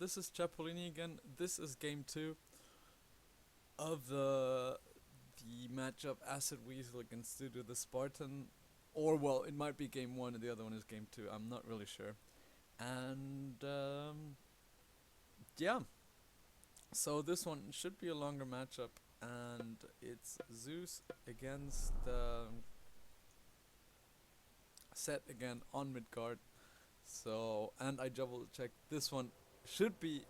this is Chapolini again. This is game 2 of the matchup Acid Weasel against DuduTheSpartan. Or, well, it might be game 1 and the other one is game 2. I'm not really sure. And, yeah. So this one should be a longer matchup. And it's Zeus against Set again on Midgard. So, and I double checked, this one should be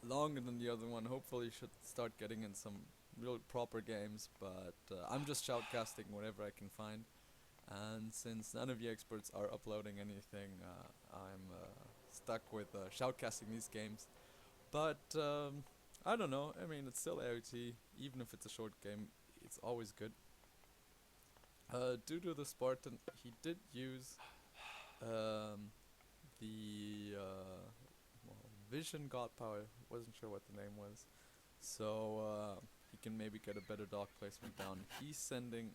longer than the other one. Hopefully should start getting in some real proper games, but I'm just shoutcasting whatever I can find. And since none of you experts are uploading anything, I'm stuck with shoutcasting these games. But I don't know, I mean, it's still AoT, even if it's a short game, it's always good. DuduTheSpartan, he did use Vision God Power, wasn't sure what the name was, so he can maybe get a better dock placement down. He's sending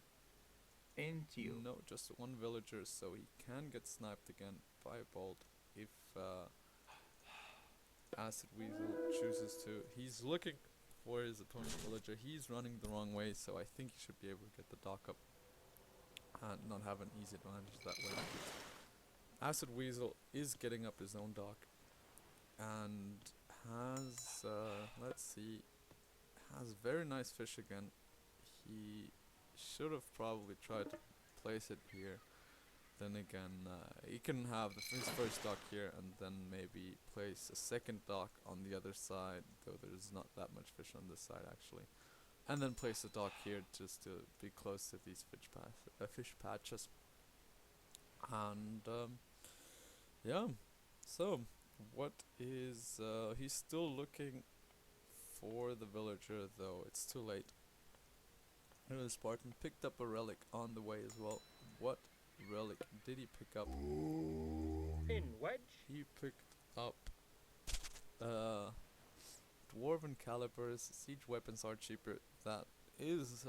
no, just one villager, so he can get sniped again by a bolt if Acid Weasel chooses to. He's looking for his opponent's villager. He's running the wrong way, so I think he should be able to get the dock up and not have an easy advantage that way. Acid Weasel is getting up his own dock and has, let's see, has very nice fish again. He should have probably tried to place it here. Then again, he can have his first dock here and then maybe place a second dock on the other side, though there's not that much fish on this side actually. And then place a dock here just to be close to these fish patches. And yeah, so what is he's still looking for the villager, though it's too late. Spartan picked up a relic on the way as well. What relic did he pick up? In wedge? He picked up Dwarven Calibers. Siege weapons are cheaper. That is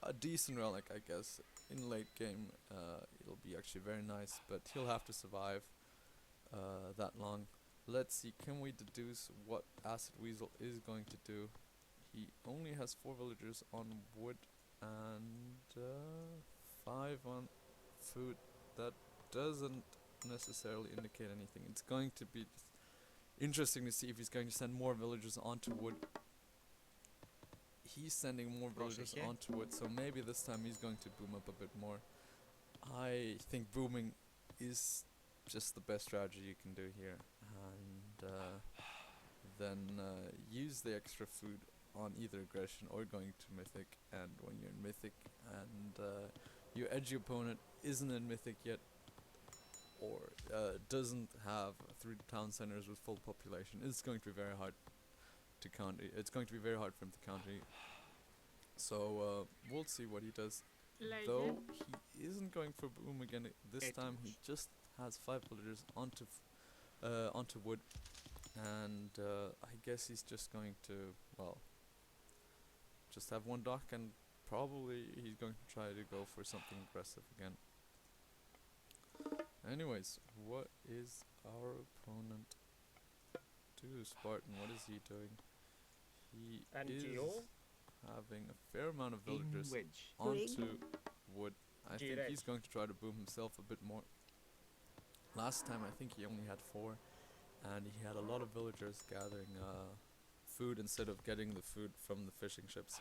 a decent relic, I guess. In late game, it'll be actually very nice, but he'll have to survive that long. Let's see, can we deduce what Acid Weasel is going to do? He only has 4 villagers on wood and 5 on food. That doesn't necessarily indicate anything. It's going to be interesting to see if he's going to send more villagers onto wood. He's sending more villagers onto wood, so maybe this time he's going to boom up a bit more. I think booming is just the best strategy you can do here, and then use the extra food on either aggression or going to mythic. And when you're in mythic and your edgy opponent isn't in mythic yet, or doesn't have 3 town centers with full population, it's going to be very hard to counter. It's going to be very hard for him to counter you. So we'll see what he does. Though he isn't going for boom again this time. He just has 5 villagers onto wood, and I guess he's just going to, well, just have 1 dock, and probably he's going to try to go for something aggressive again. Anyways, what is our opponent? DuduTheSpartan, what is he doing? He is having a fair amount of villagers onto wood. I think he's going to try to boom himself a bit more. Last time I think he only had 4, and he had a lot of villagers gathering food instead of getting the food from the fishing ships.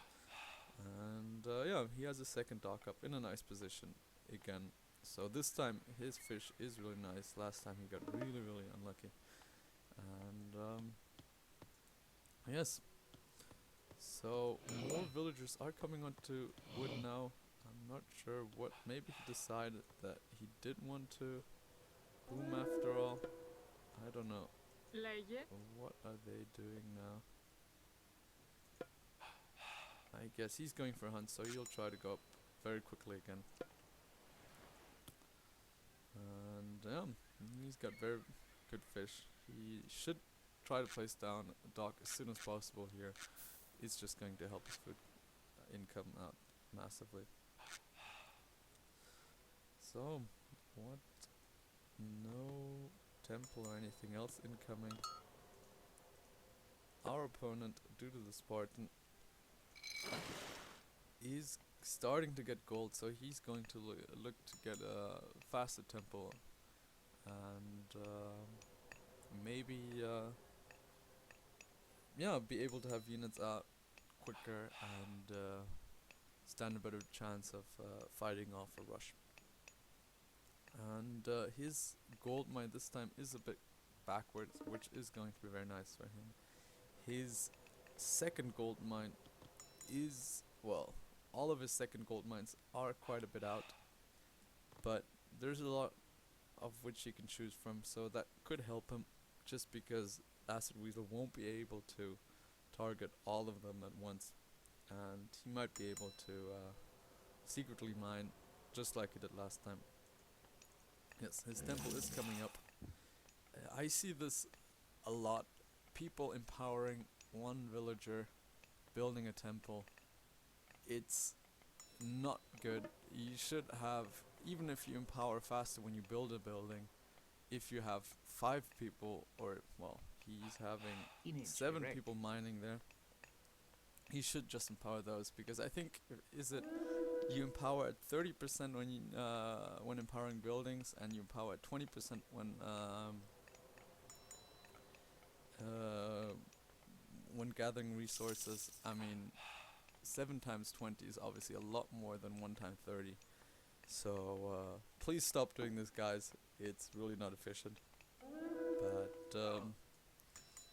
And yeah, he has a second dock up in a nice position again. So this time his fish is really nice. Last time he got really unlucky. And yes. So more villagers are coming onto wood now. I'm not sure what. Maybe he decided that he did want to boom after all. I don't know. What are they doing now? I guess he's going for a hunt, so he'll try to go up very quickly again. And he's got very good fish. He should try to place down a dock as soon as possible here. It's just going to help his food income out massively. So, what? No temple or anything else incoming. our opponent, DuduTheSpartan, is starting to get gold, so he's going to look to get a faster tempo and maybe yeah, be able to have units out quicker and stand a better chance of fighting off a rush. And his gold mine this time is a bit backwards, which is going to be very nice for him. His second gold mine is, well, all of his second gold mines are quite a bit out, but there's a lot of which he can choose from, so that could help him, just because Acid Weasel won't be able to target all of them at once, and he might be able to secretly mine just like he did last time. Yes, his temple is coming up. I see this a lot. People empowering one villager, building a temple. It's not good. You should have, even if you empower faster when you build a building, if you have 5 people, or, well, he's having 7 people mining there, he should just empower those, because I think, is it, you empower at 30% when you, when empowering buildings, and you empower at 20% when gathering resources. I mean, 7 times 20 is obviously a lot more than 1 times 30. So please stop doing this, guys. It's really not efficient. But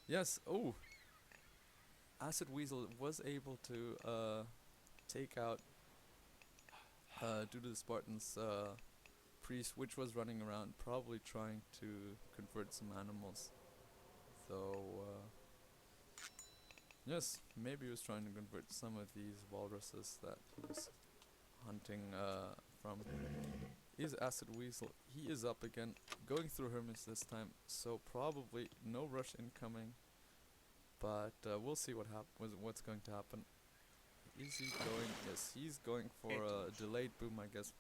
yes. Oh, Acid Weasel was able to take out DuduTheSpartan's priest, which was running around, probably trying to convert some animals. So yes, maybe he was trying to convert some of these walruses that he was hunting from. Is Acid Weasel. He is up again, going through Hermes this time, so probably no rush incoming. But we'll see what's going to happen. Is he going? Yes, he's going for a delayed boom, I guess,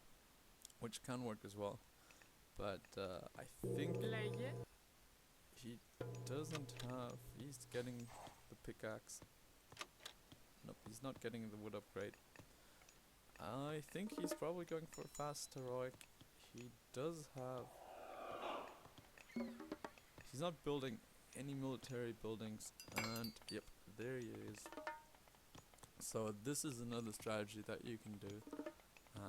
which can work as well. But I think he doesn't have. He's getting the pickaxe. Nope, he's not getting the wood upgrade. I think he's probably going for a fast heroic. He does have. He's not building any military buildings, and yep, there he is. So this is another strategy that you can do,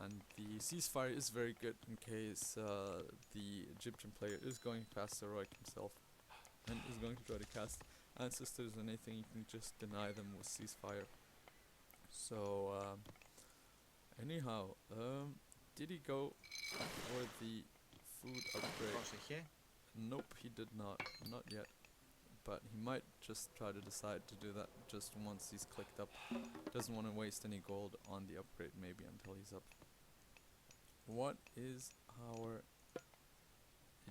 and the ceasefire is very good in case the Egyptian player is going fast heroic himself and is going to try to cast ancestors or anything. You can just deny them with ceasefire. So anyhow, did he go for the food upgrade? Nope, he did not yet. But he might just try to decide to do that just once he's clicked up. Doesn't want to waste any gold on the upgrade, maybe, until he's up. What is our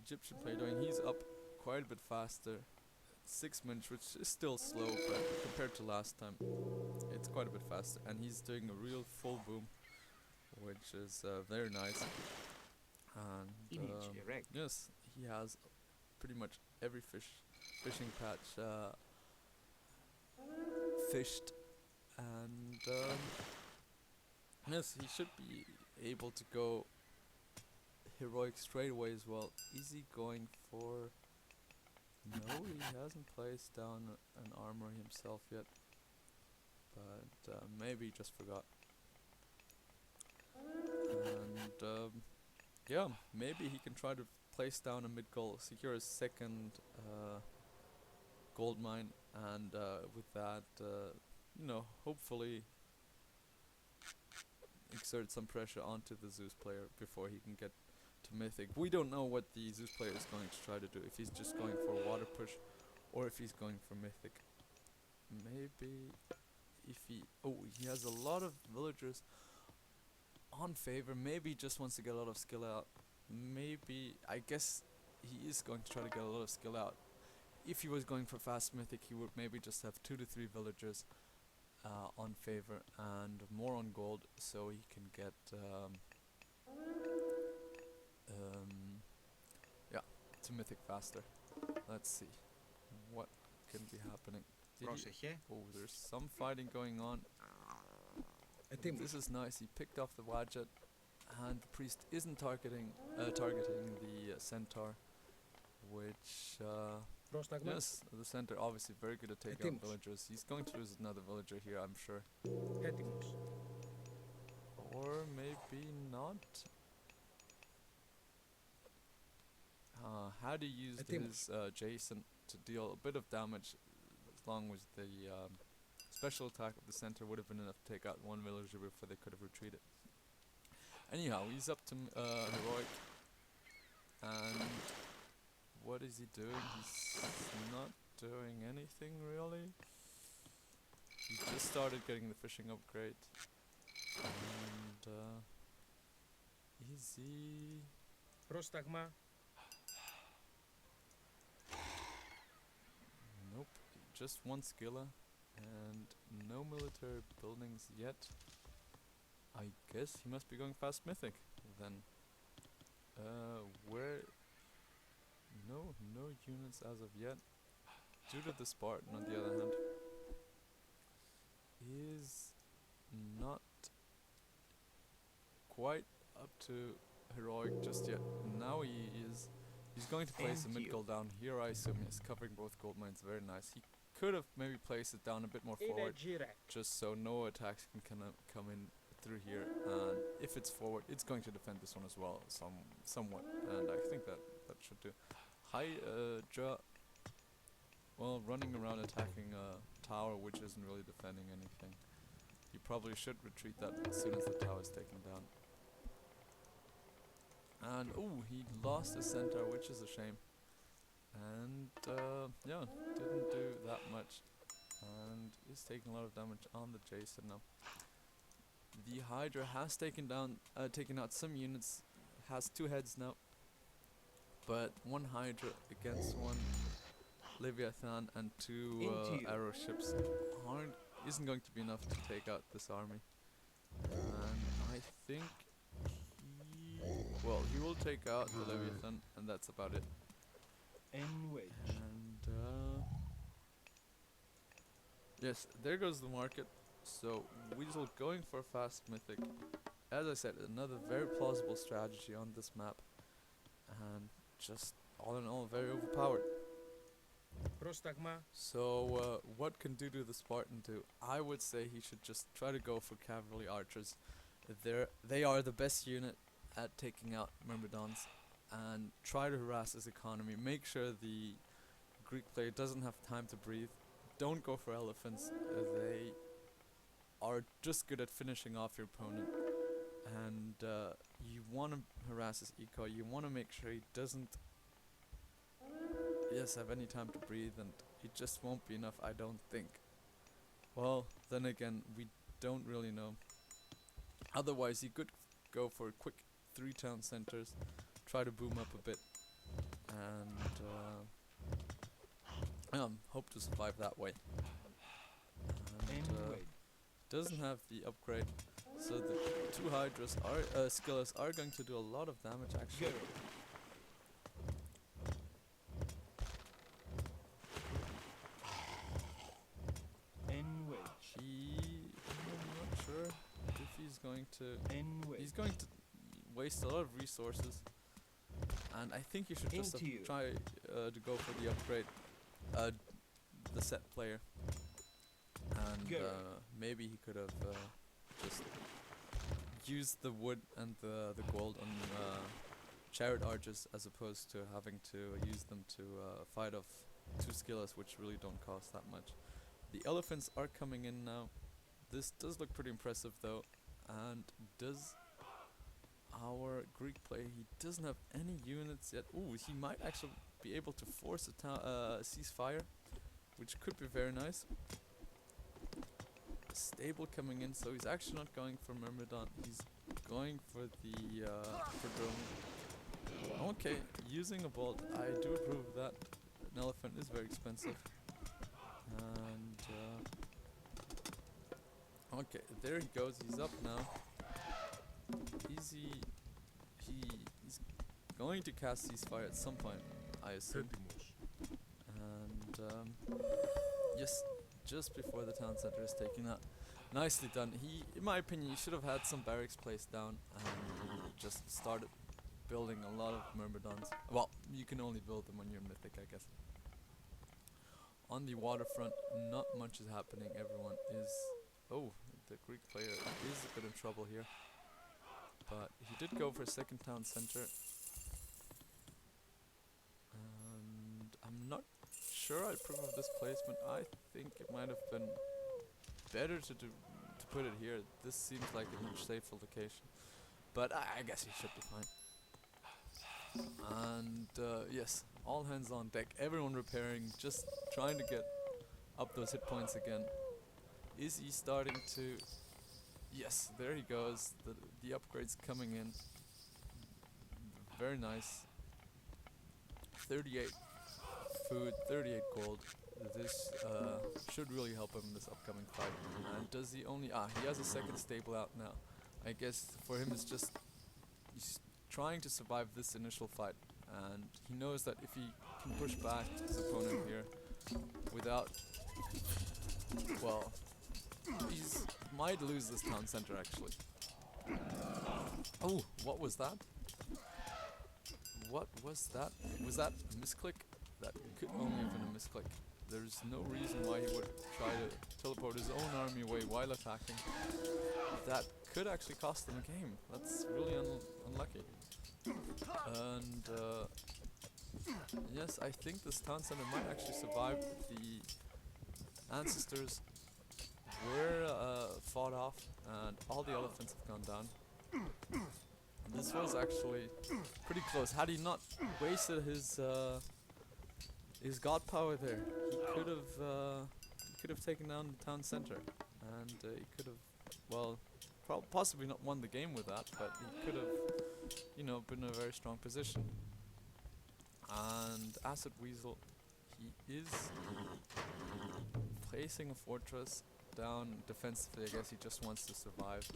Egyptian player doing? He's up quite a bit faster. 6 minutes, which is still slow, but compared to last time, it's quite a bit faster. And he's doing a real full boom, which is very nice. And yes, he has pretty much every fishing patch fished, and yes, he should be able to go heroic straight away as well. Is he going for? No, he hasn't placed down an armor himself yet, but maybe he just forgot. And yeah, maybe he can try to place down a mid-goal, secure his second gold mine, and with that, you know, hopefully exert some pressure onto the Zeus player before he can get to Mythic. We don't know what the Zeus player is going to try to do, if he's just going for a water push or if he's going for Mythic. Maybe if he... Oh, he has a lot of villagers on favor. Maybe he just wants to get a lot of skill out. Maybe... I guess he is going to try to get a lot of skill out. If he was going for fast Mythic, he would maybe just have 2 to 3 villagers on favor and more on gold, so he can get yeah, to Mythic faster. Let's see what can be happening. Did he? Πρόσεχε. Oh, there's some fighting going on. Ετοίμος. This is nice. He picked off the Wadjet, and the priest isn't targeting the centaur, which Πρόσταγμα. yes, the centaur obviously very good at taking out Ετοίμος. villagers. He's going to lose another villager here, I'm sure, Έτοιμος. or maybe not. Had he used Ετοίμος. his Jason to deal a bit of damage, as long as the special attack of the center would have been enough to take out one villager before they could have retreated. Anyhow, he's up to heroic, and what is he doing? He's not doing anything really. He just started getting the fishing upgrade, and easy. Πρόσταγμα. Nope, just one skiller and no military buildings yet. I guess he must be going fast mythic then. Where? No units as of yet. DuduTheSpartan, on the other hand, is not quite up to heroic just yet. Now he is. He's going to place the Midgard down here. I assume he's covering both gold mines. Very nice. He could have maybe placed it down a bit more Είναι forward, G-Rack. just so no attacks can come in through here. And if it's forward, it's going to defend this one as well, somewhat. And I think that should do. Well, running around attacking a tower which isn't really defending anything. He probably should retreat that as soon as the tower is taken down. And oh, he lost his centaur, which is a shame. And yeah, didn't do that much, and is taking a lot of damage on the Jason now. The Hydra has taken out some units, has 2 heads now, but 1 Hydra against 1 Leviathan and 2 arrow ships isn't going to be enough to take out this army. And I think he will take out the Leviathan, and that's about it. Anyway. And yes, there goes the market. So Weasel going for fast mythic. As I said, another very plausible strategy on this map, and just all in all very overpowered. Πρόσταγμα. So what can DuduTheSpartan do? I would say he should just try to go for cavalry archers. They are the best unit at taking out Myrmidons, and try to harass his economy. Make sure the Greek player doesn't have time to breathe. Don't go for elephants. They are just good at finishing off your opponent. And you want to harass his eco. You want to make sure he doesn't have any time to breathe, and it just won't be enough, I don't think. Well, then again, we don't really know. Otherwise, he could go for a quick 3 town centers, try to boom up a bit, and hope to survive that way. And doesn't have the upgrade, so the 2 Hydras skillers are going to do a lot of damage actually. I'm not sure if he's going to. He's going to waste a lot of resources, and I think you should just try to go for the upgrade, the set player, and maybe he could have just used the wood and the gold on chariot archers as opposed to having to use them to fight off 2 skillers, which really don't cost that much. The elephants are coming in now. This does look pretty impressive though, and does our Greek player, he doesn't have any units yet. Ooh, he might actually be able to force a ceasefire, which could be very nice. Stable coming in, so he's actually not going for Myrmidon, he's going for the drone. Okay, using a bolt, I do approve of that. An elephant is very expensive. And okay, there he goes, he's up now. He's going to cast ceasefire at some point, I assume. And yes, just before the town center is taken out. Nicely done. He, in my opinion, he should have had some barracks placed down and just started building a lot of myrmidons. Well, you can only build them when you're mythic, I guess. On the waterfront, not much is happening. Everyone is... Oh, the Greek player is a bit in trouble here. But he did go for a second town center. And I'm not sure I approve of this placement. I think it might have been better to put it here. This seems like a much safer location. But I guess he should be fine. And yes, all hands on deck. Everyone repairing, just trying to get up those hit points again. Is he starting to... Yes, there he goes. The upgrades coming in. Very nice. 38 food, 38 gold. This should really help him in this upcoming fight. And does he only... he has a second stable out now. I guess for him it's just... He's trying to survive this initial fight. And he knows that if he can push back his opponent here without... Well... He's might lose this town center actually. Oh, what was that? What was that? Was that a misclick? That could only have been a misclick. There's no reason why he would try to teleport his own army away while attacking. That could actually cost him a game. That's really unlucky. And yes, I think this town center might actually survive. The ancestors were fought off and all the elephants have gone down. And this was actually pretty close. Had he not wasted his god power there, he could have taken down the town center, and he could have, well, possibly not won the game with that, but he could have, you know, been in a very strong position. And Acid Weasel, he is placing a fortress down defensively. I guess he just wants to survive.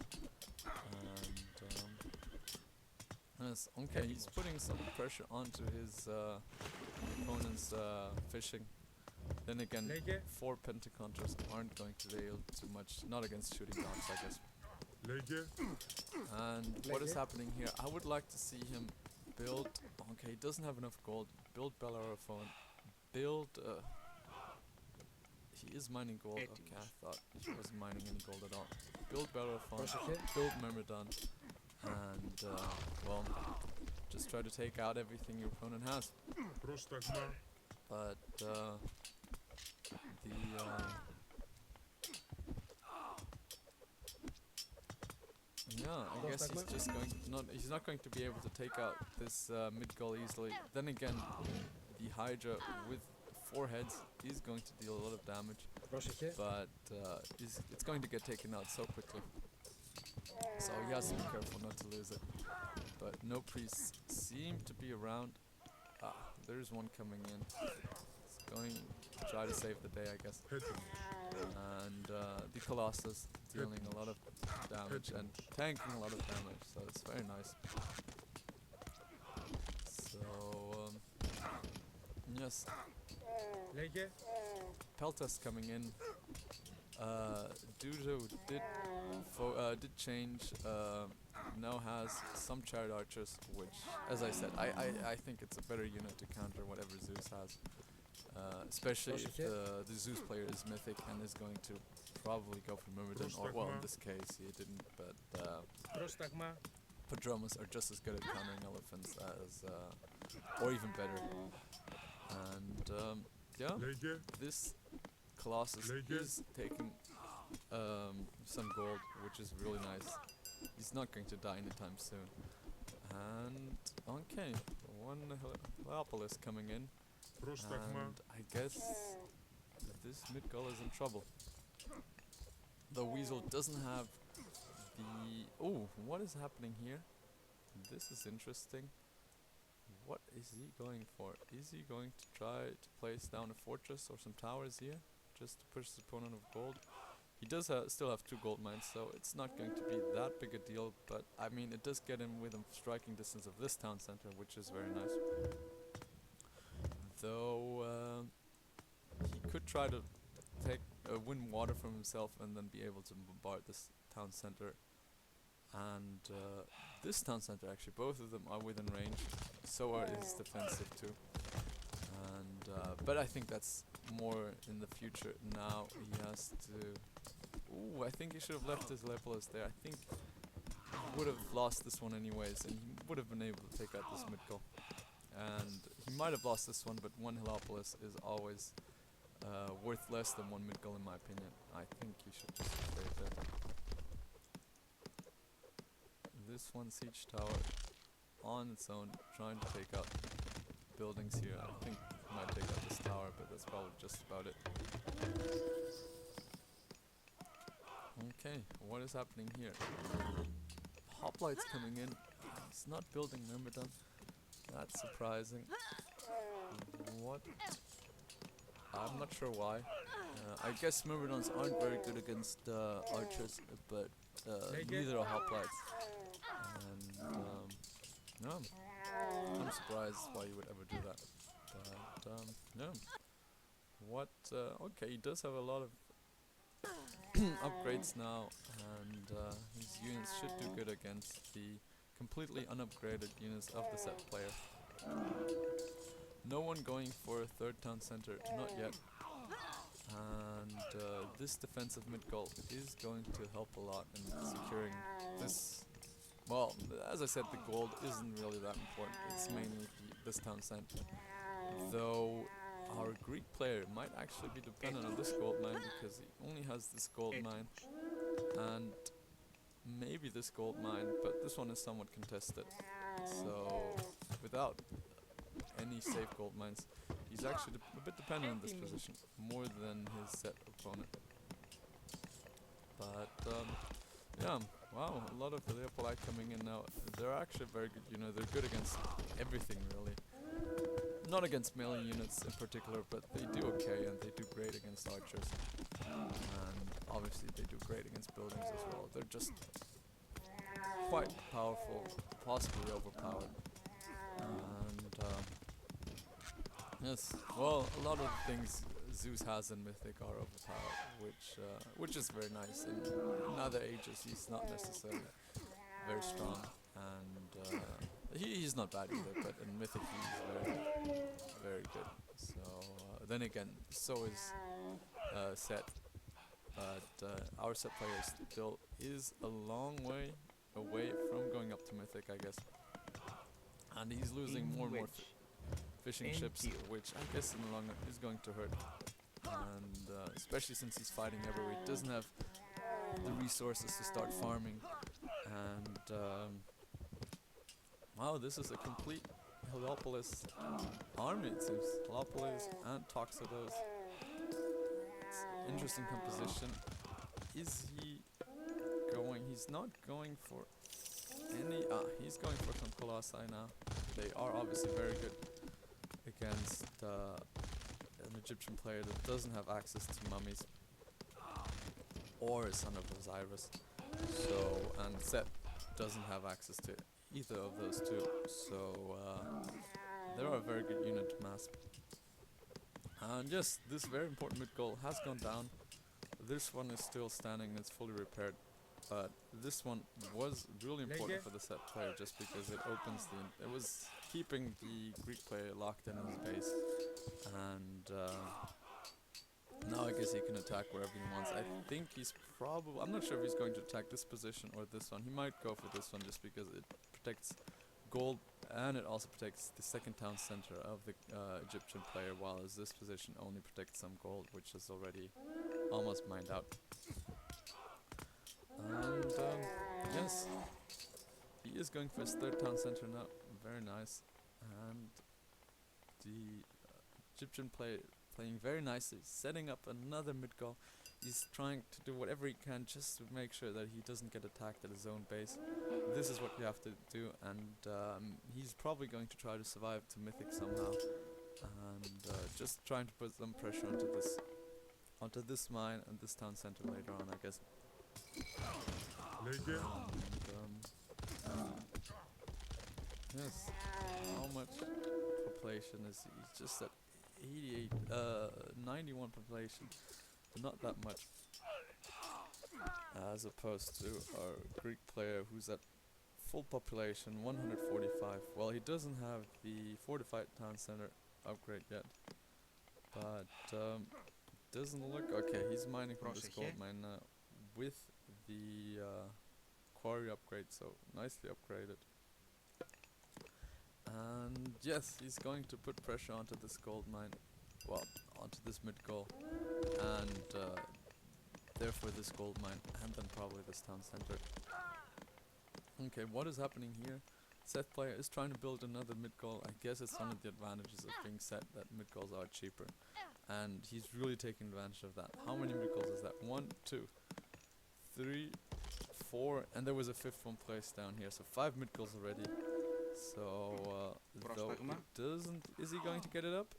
And yes, okay, he's putting some pressure onto his opponent's fishing. Then again, 4 Pentacounters aren't going to deal too much, not against shooting dogs, I guess. And what is happening here? I would like to see him build. Okay, he doesn't have enough gold. Build Bellerophon. Build. He is mining gold. Okay, I thought he wasn't mining any gold at all. Build Bellerophon. Build Myrmidon. And well, just try to take out everything your opponent has. But yeah, I guess he's just he's not going to be able to take out this mid-goal easily. Then again, the Hydra with 4 heads is going to deal a lot of damage, but it's going to get taken out so quickly. So he has to be careful not to lose it. But no priests seem to be around. There's one coming in. It's going to try to save the day, I guess. And the Colossus dealing a lot of damage and tanking a lot of damage, so it's very nice. So yes, Peltas coming in. Dudu did change. Now has some chariot archers, which, as I said, I think it's a better unit to counter whatever Zeus has. Especially if the Zeus player is mythic and is going to probably go for Myrmidon, or well, in this case he didn't, but Podromus are just as good at countering elephants as, or even better. And yeah, this Colossus is taking some gold, which is really nice. He's not going to die anytime soon. And okay, one Heliopolis coming in. And I guess this Midgard is in trouble. The Weasel doesn't have the... Oh, what is happening here? This is interesting. What is he going for? Is he going to try to place down a fortress or some towers here? Just to push his opponent of gold? He does still have 2 gold mines, so it's not going to be that big a deal. But I mean, it does get him within striking distance of this town center, which is very nice. Though he could try to take win water from himself and then be able to bombard this town center. And this town center, actually, both of them are within range. So are his defensive too. And but I think that's more in the future. Now he has to. Ooh, I think he should have left his Lepolis there. I think he would have lost this one anyways, and he would have been able to take out this mid goal. And he might have lost this one, but one Helopolis is always worth less than one mid goal in my opinion. I think he should just stay there. This one siege tower on its own, trying to take out buildings here. I think he might take out this tower, but that's probably just about it. Okay, what is happening here? Hoplites coming in. He's not building Myrmidon. That's surprising. What? I'm not sure why. I guess Myrmidons aren't very good against archers, but neither are hoplites. And no, I'm surprised why you would ever do that. But no. What? Okay, he does have a lot of upgrades now, and his units should do good against the completely unupgraded units of the set player. No one going for a third town center, not yet. And this defensive mid goal is going to help a lot in securing this. Well, as I said, the gold isn't really that important. It's mainly this town center. Though our Greek player might actually be dependent on this gold mine because he only has this gold mine and maybe this gold mine, but this one is somewhat contested. So without any safe gold mines, he's actually a bit dependent on this position more than his set opponent. But yeah, wow, a lot of the Leopold coming in now. They're actually very good, you know, they're good against everything really. Not against melee units in particular, but they do okay and they do great against archers. And obviously they do great against buildings as well. They're just quite powerful, possibly overpowered. And yes, well, a lot of the things Zeus has in Mythic are overpowered, which is very nice. In other ages he's not necessarily very strong, and he's not bad either, but in Mythic he's very, very good. So then again, so is Set, but our Set player still is a long way away from going up to Mythic, I guess. And he's losing more and more fishing ships, which I guess in the long run is going to hurt. And especially since he's fighting everywhere, he doesn't have the resources to start farming. And wow, this is a complete Heliopolis army, it seems. Heliopolis and Toxodos. It's interesting composition. Is he going? He's not going for any. He's going for some Colossi now. They are obviously very good against an Egyptian player that doesn't have access to mummies or a son of Osiris. So, and Set doesn't have access to either of those two. So, they are a very good unit to mass. And yes, this very important mid goal has gone down. This one is still standing, it's fully repaired. But this one was really important for the Set player just because it opens the... It was keeping the Greek player locked in his base. And now I guess he can attack wherever he wants. I think he's probably... I'm not sure if he's going to attack this position or this one. He might go for this one just because it protects gold and it also protects the second town center of the Egyptian player, while as this position only protects some gold, which is already almost mined out. And yes, he is going for his third town center now. Very nice. And the Egyptian player playing very nicely, setting up another mid goal. He's trying to do whatever he can just to make sure that he doesn't get attacked at his own base. This is what you have to do, and he's probably going to try to survive to Mythic somehow. And just trying to put some pressure onto this mine and this town center later on, I guess. Yes, how much population is he? He's just at 91 population. but not that much. As opposed to our Greek player who's at full population, 145. Well, he doesn't have the fortified town center upgrade yet, but doesn't look okay. He's mining from this gold mine now with the quarry upgrade, so nicely upgraded. And yes, he's going to put pressure onto this gold mine, well, onto this mid goal, and therefore this gold mine, and then probably this town center. Okay, what is happening here? Seth player is trying to build another mid goal. I guess it's one of the advantages of being set that mid goals are cheaper, and he's really taking advantage of that. How many mid goals is that? 1, 2, 3, 4, and there was a 5th one placed down here, so 5 mid goals already. So though it doesn't, is he going to get it up?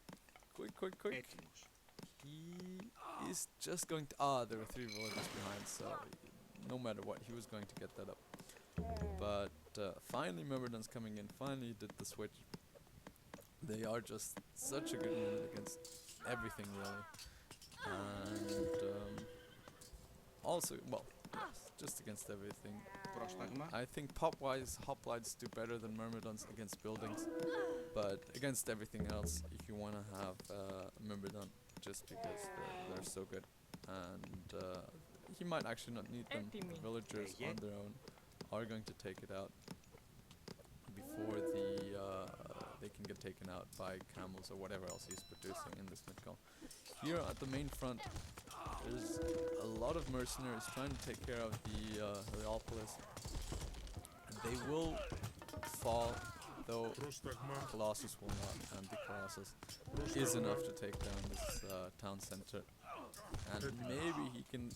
Quick, quick, quick! He is just going to. There were 3 villagers behind, so no matter what, he was going to get that up. But finally Myrmidon's coming in, finally he did the switch. They are just such a good unit against everything really. And also, well, yes, just against everything. I think pop-wise, hoplites do better than Myrmidons against buildings. But against everything else, if you want to have Myrmidon, just because they're so good. And he might actually not need them. The villagers on their own are going to take it out before they can get taken out by camels or whatever else he's producing in this mid-goal. Here at the main front, there's a lot of mercenaries trying to take care of the Heliopolis. They will fall, though Colossus will not, and the Colossus is enough to take down this town center. And maybe he can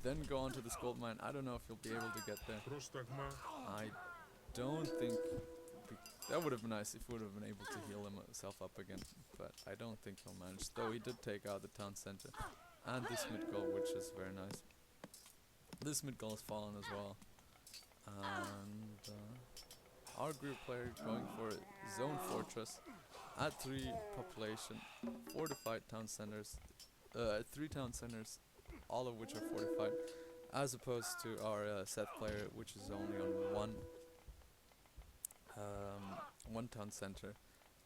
then go on to this gold mine. I don't know if he'll be able to get there. I don't think... That would have been nice if he would have been able to heal himself up again, but I don't think he'll manage. Though he did take out the town center and this mid goal, which is very nice. This mid goal has fallen as well. And our group player going for zone fortress at 3 population, fortified town centers, 3 town centers, all of which are fortified, as opposed to our Seth player, which is only on one town center,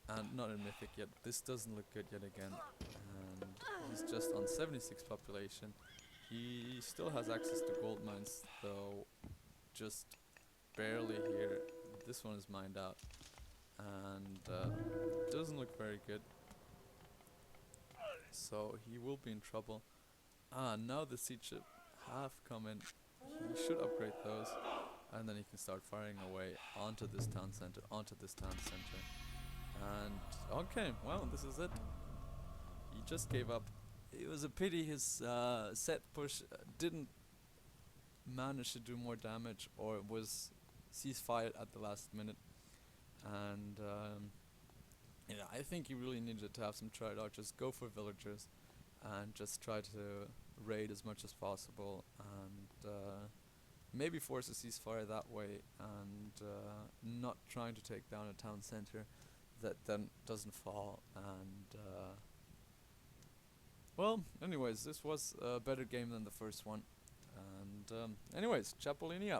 and not in Mythic yet. This doesn't look good yet again, and he's just on 76 population. He still has access to gold mines, though just barely here. This one is mined out, and doesn't look very good. So he will be in trouble. Now the siege ship have come in. He should upgrade those, and then he can start firing away onto this town center, And okay, well, this is it. He just gave up. It was a pity his set push didn't manage to do more damage, or was ceasefire at the last minute. And yeah, I think he really needed to have some tried archers, go for villagers, and just try to raid as much as possible, and maybe force a ceasefire that way, and not trying to take down a town center that then doesn't fall. And well, anyways, this was a better game than the first one. And anyways, Ciapolini out.